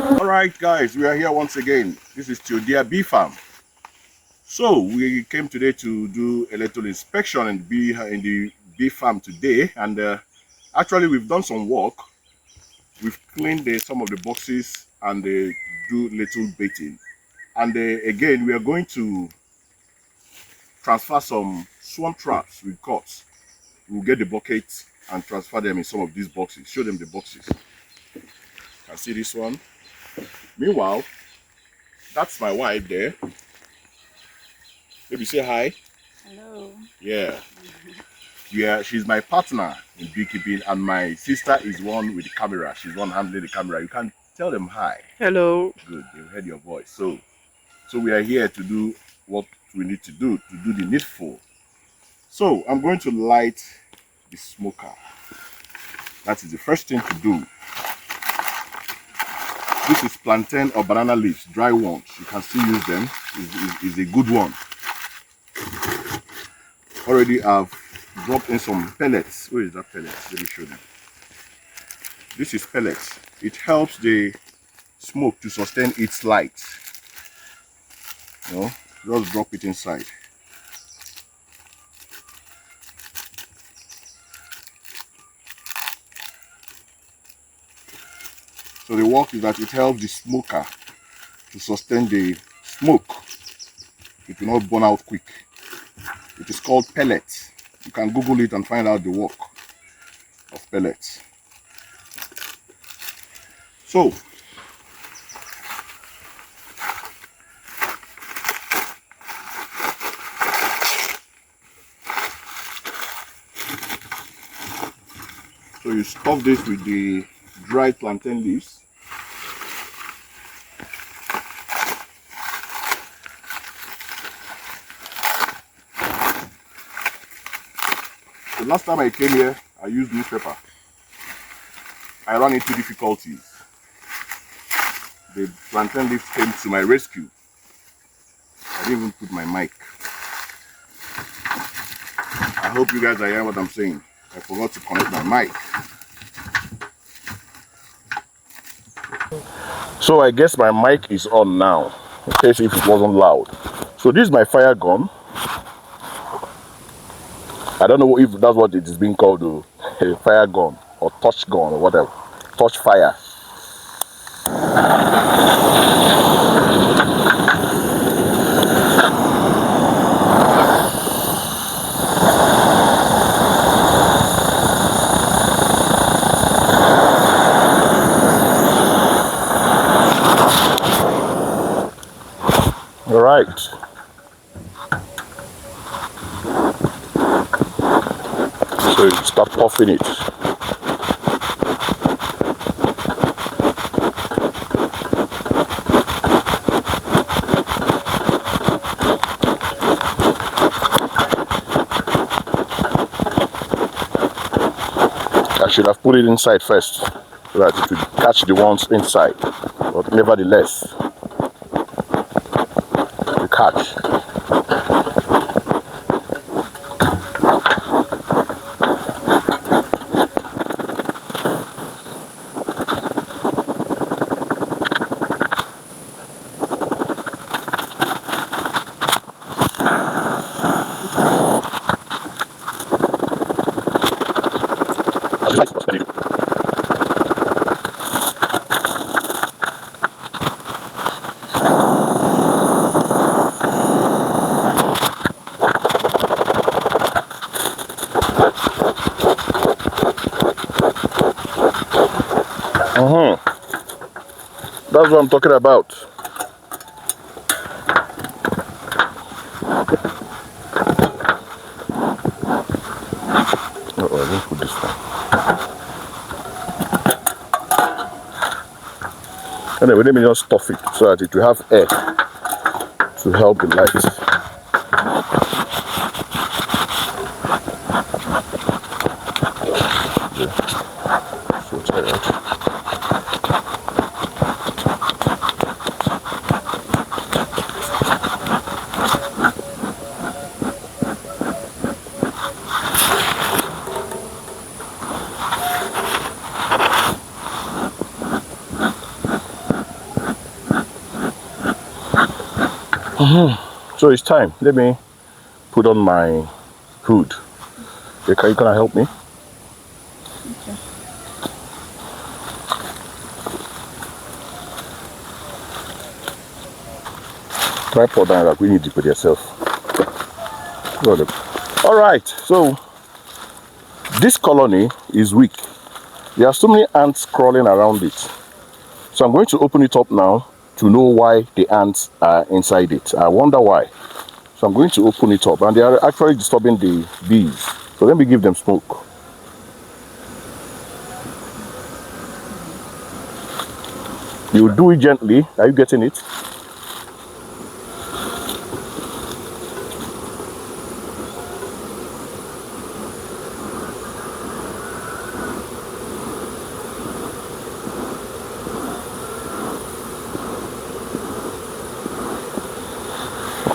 Alright guys, we are here once again. This is Theodia Bee Farm. So we came today to do a little inspection in the bee farm today, and actually we've done some work. We've cleaned some of the boxes and do little baiting. And again, we are going to transfer some swarm traps we caught. We'll get the buckets and transfer them in some of these boxes. Show them the boxes. You can see this one. Meanwhile, that's my wife there. Maybe say hi. Hello. Yeah. Yeah, she's my partner in beekeeping, and my sister is one with the camera. She's one handling the camera. You can tell them hi. Hello. Good, they've heard your voice. So we are here to do what we need to do the needful. So I'm going to light the smoker. That is the first thing to do. This is plantain or banana leaves, dry ones. You can still use them. Is a good one. Already I've dropped in some pellets. Where is that pellet? Let me show them. This is pellets. It helps the smoke to sustain its light. You know, just drop it inside. So the work is that it helps the smoker to sustain the smoke. It will not burn out quick. It is called pellets. You can Google it and find out the work of pellets. So you stuff this with the dried plantain leaves. The last time I came here, I used newspaper. I ran into difficulties. The plantain leaves came to my rescue. I didn't even put my mic. I hope you guys are hearing what I'm saying. I forgot to connect my mic. So I guess my mic is on now, in case if it wasn't loud. So this is my fire gun. I don't know if that's what it is being called, though. A fire gun or touch gun or whatever. Touch fire. All right. So you start puffing it. I should have put it inside first, so that it would catch the ones inside. But nevertheless, the catch. That's what I'm talking about. I didn't put this one. Anyway, let me just stuff it so that it will have air to help the light. So tired. So it's time. Let me put on my hood. You gonna help me? Okay. Try pour down like we need to put yourself. All right, so this colony is weak. There are so many ants crawling around it. So I'm going to open it up now to know why the ants are inside it. I wonder why. So I'm going to open it up, and they are actually disturbing the bees. So let me give them smoke. You do it gently. Are you getting it?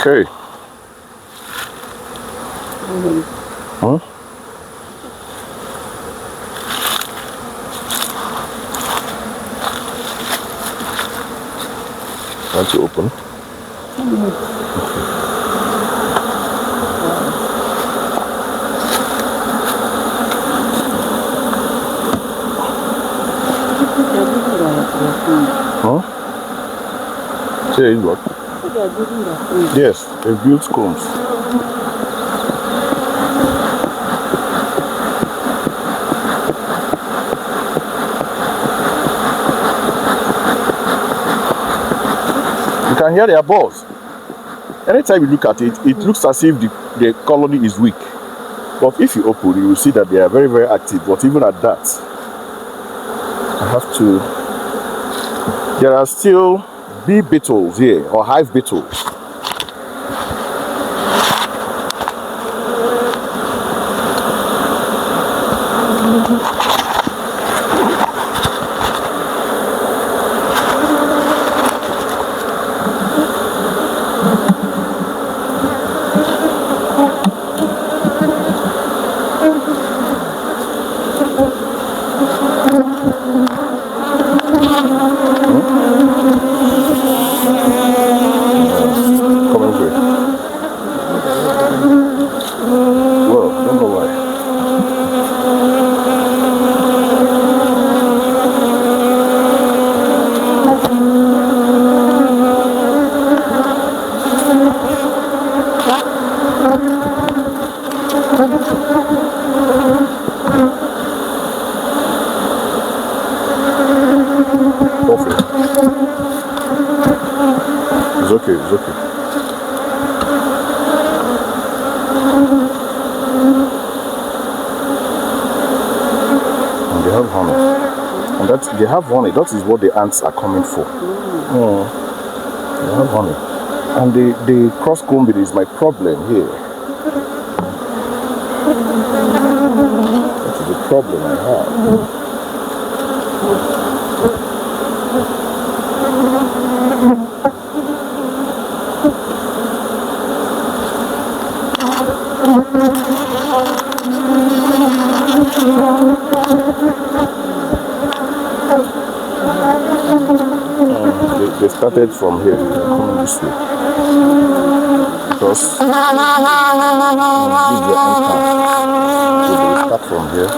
Okay. Huh? Want to open? Huh? Say what? Yes, they've built combs. You can hear their balls. Anytime you look at it, it looks as if the colony is weak. But if you open, you will see that they are very, very active. But even at that, I have to... There are still bee beetles here, or hive beetles. Coming through. Well, don't know why. Perfect. It's okay, it's okay. And they have honey. And that they have honey. That is what the ants are coming for. Oh, they have honey. And the cross combing is my problem here. That is the problem I have. They started from here, coming this way. Because this is the anchor. So they start from here.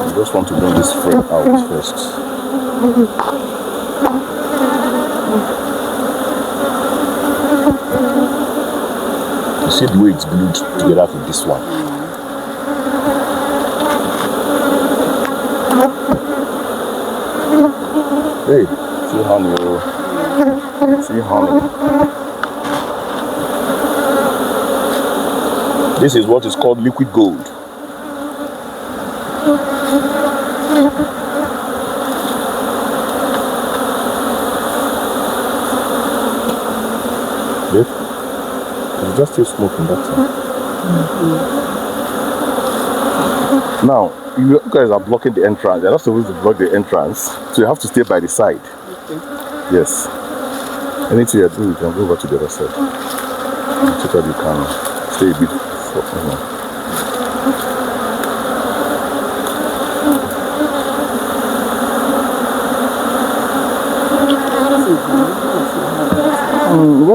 I just want to bring this frame out first. You see the way it's glued together with this one. Hey, see honey, see honey. This is what is called liquid gold. Babe, it's just still smoking that thing. Now, you guys are blocking the entrance. You're not supposed to block the entrance, so you have to stay by the side. Okay. Yes. Anything you do, you can go over to the other side. So that you can stay a bit for, you know.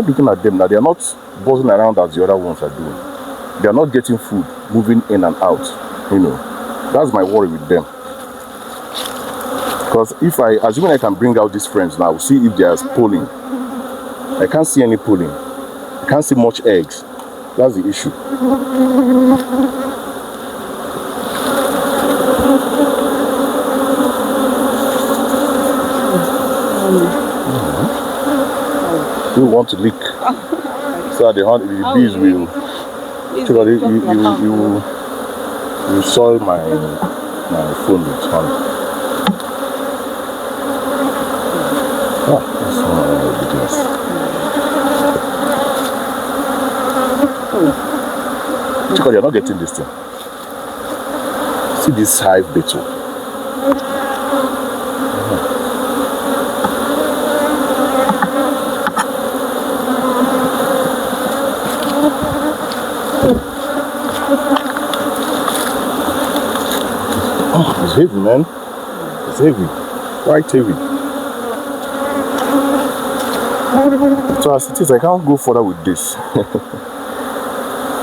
start looking at them now. They are not buzzing around as the other ones are doing. They are not getting food, moving in and out. You know, that's my worry with them. Because if assuming I can bring out these friends now, see if there's polling. I can't see any polling. I can't see much eggs. That's the issue. You want to lick, so the bees will. You soil my phone with honey. Ah, that's ridiculous. Because you're not getting this thing. See this hive beetle. Oh, it's heavy, man. It's heavy. Quite heavy. So as it is, I can't go further with this.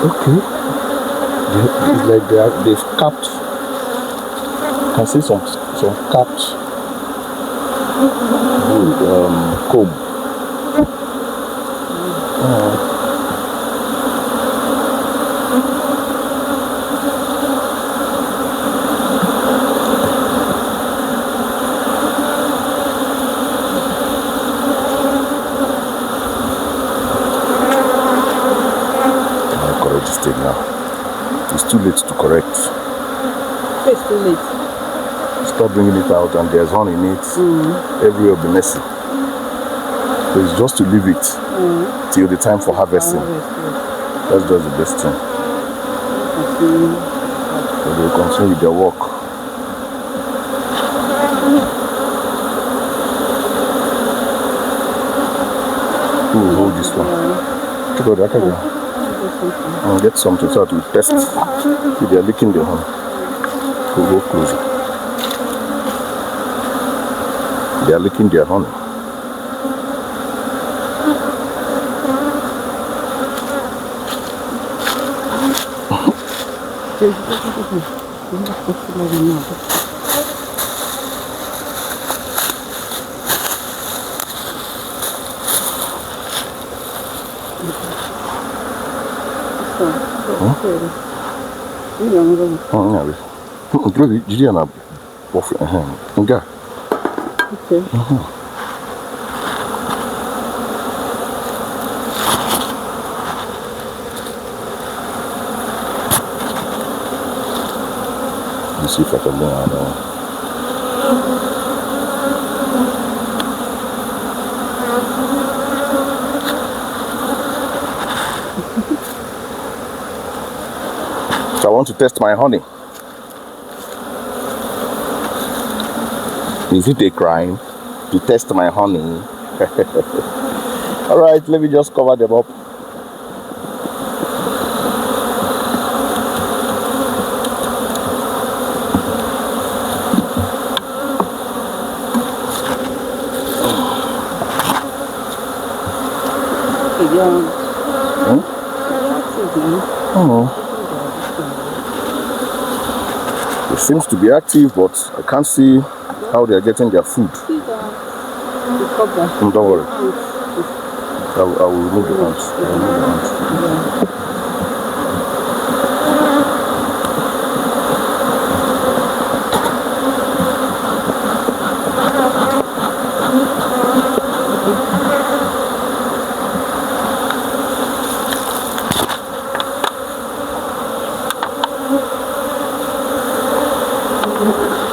Okay. It's like they've capped. I can see some capped comb. This thing now. It's too late to correct. It's too late. Stop bringing it out and there's honey in it. Everywhere will be messy. So it's just to leave it till the time for harvesting. That's just the best thing. So they'll continue with their work. Ooh, hold this one. Check out that again. And get something so that we test if they are licking the honey. We'll go closer. They are licking their honey. Okay. Let's see if I can learn how to. So I want to test my honey. Is it a crime to test my honey? Alright, let me just cover them up. It seems to be active, but I can't see how they are getting their food. Don't worry. I will remove the ants.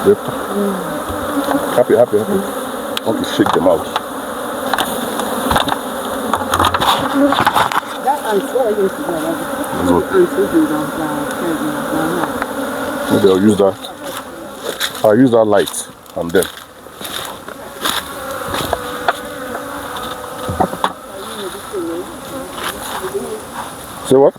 Yep. Happy. I want to shake them out. Maybe I'll use that. I'll use that light on them. Say what?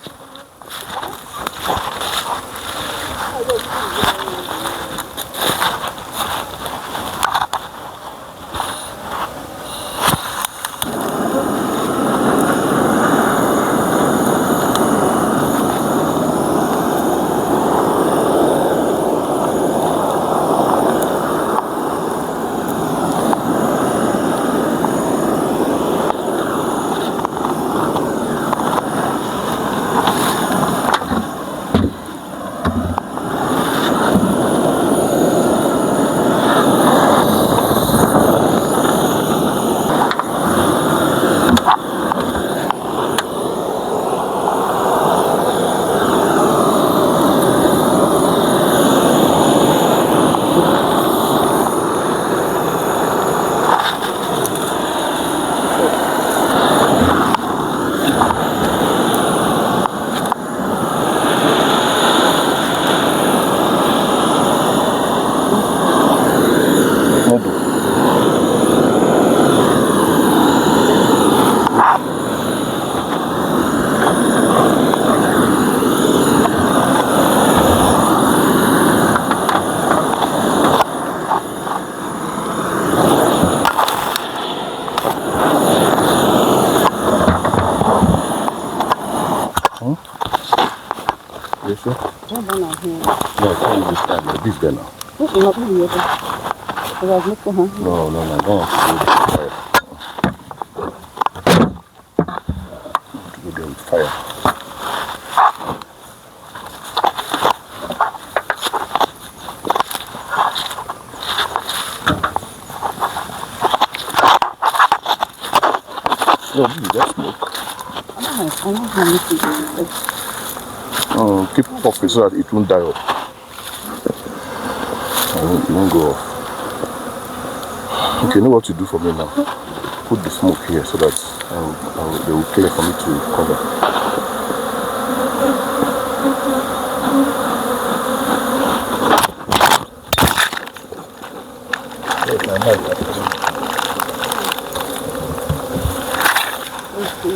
What about here? No, I can't use this time. The beef there now. What you not really able? Because I was looking, huh? No, no, no, I don't want to go there with fire. I want to go there with fire. No, this is that smoke. I don't have anything. Keep puffing so that it won't die off. It won't go off. Okay, you know what to do for me now? Put the smoke here so that they will clear for me to cover.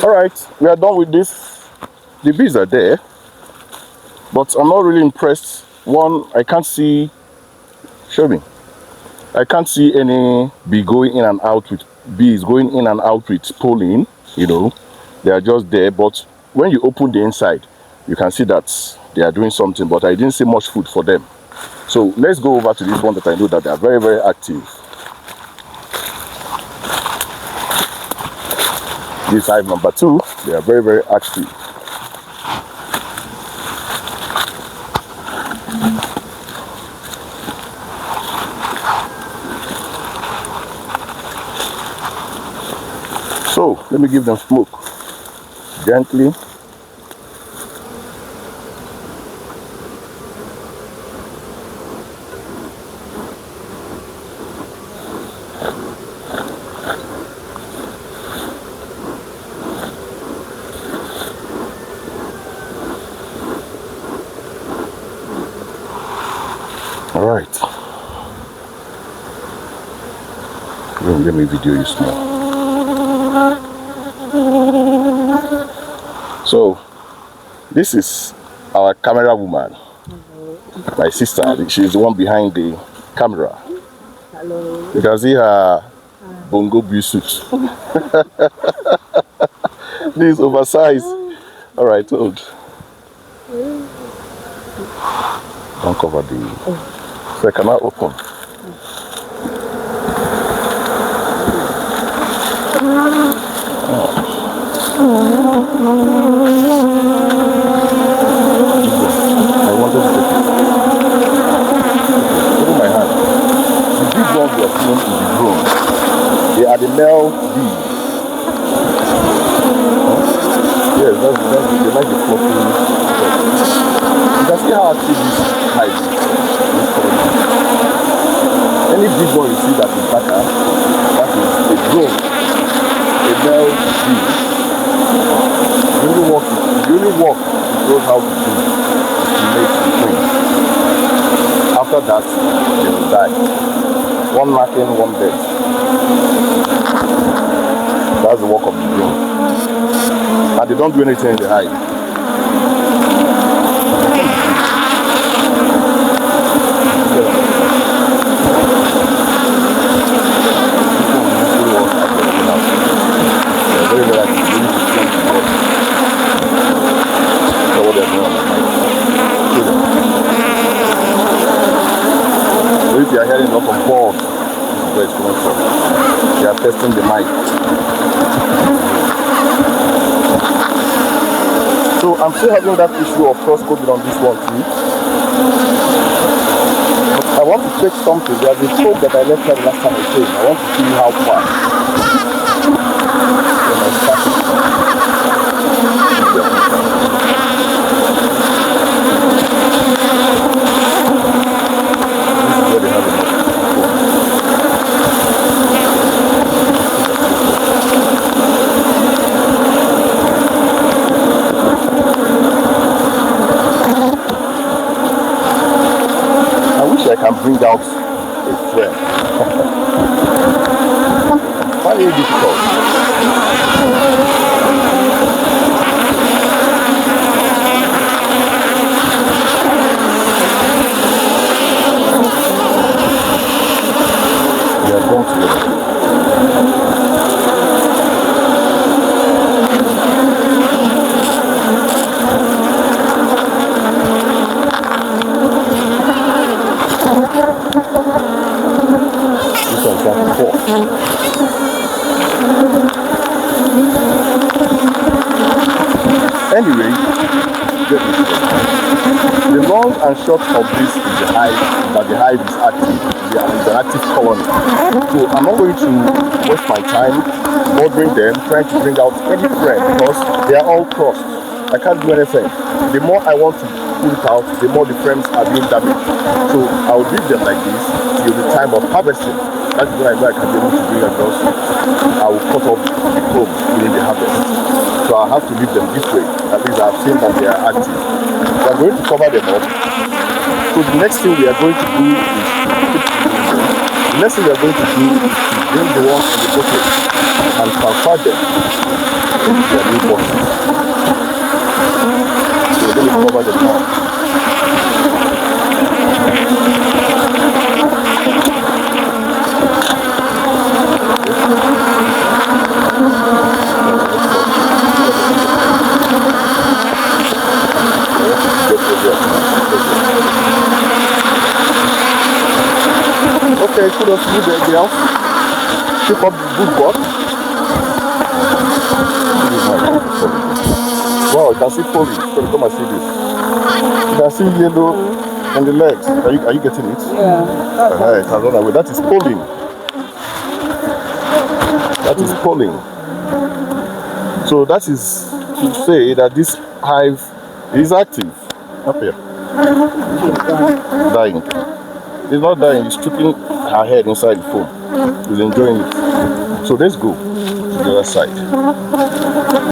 Alright, we are done with this. The bees are there, but I'm not really impressed. One, I can't see, show me. I can't see any bee going in and out with bees going in and out with pollen, you know. They are just there, but when you open the inside, you can see that they are doing something, but I didn't see much food for them. So let's go over to this one that I know that they are very, very active. This hive number 2, they are very, very active. So let me give them smoke gently. All right. Let me video you small. So this is our camera woman. My sister, she's the one behind the camera. Hello. You can see her bongo bee suit. This is oversized. All right, hold. Don't cover the. So I cannot open. I wanted to take it. Open my hand. The big ones we are seeing in the drone. They are the male bees. Yes, they like the fluffy stuff. You can see how active this hive is. Any big one you see that is better, that is a drone, a male bee. You only walk, it knows how to do to make the queen. After that, they will die. One knocking, one dead. That's the work of the drone. And they don't do anything in the hive. Very, very active. So what they're doing on the hive. So if you are hearing a lot of balls, this is where it's coming from. They are testing the mic. So I'm still having that issue of cross-coding on this one too. But I want to take something. There's a scope that I left here the last time I came. I want to see how far. When I start it. This is where they have enough. I can bring out a friend. Very difficult. We are going together. long and short of this is that the hive is active. It's an active colony. So I'm not going to waste my time bothering them, trying to bring out any frame because they are all crossed. I can't do anything. The more I want to pull it out, the more the frames are being damaged. So I'll leave them like this till the time of harvesting. That is when I know I can be able to bring across. I will cut off the comb during the harvest. So I have to leave them this way. At least I've seen that they are active. So I'm going to cover them up. So the next thing we are going to do is the next thing we are going to do is to bring the ones in the bucket and transfer them into their new boxes. So we're going to cover them now. Okay, kudos to you, baby else. Keep up the good work. Wow, you can see pollen. So come and see this. You can see yellow on the legs. Are you getting it? Yeah. It has run away. That is pollen. That is pollen. So that is to say that this hive is active. Up here. Dying. It's not dying, it's stripping her head inside the foam. She's enjoying it. So let's go to the other side.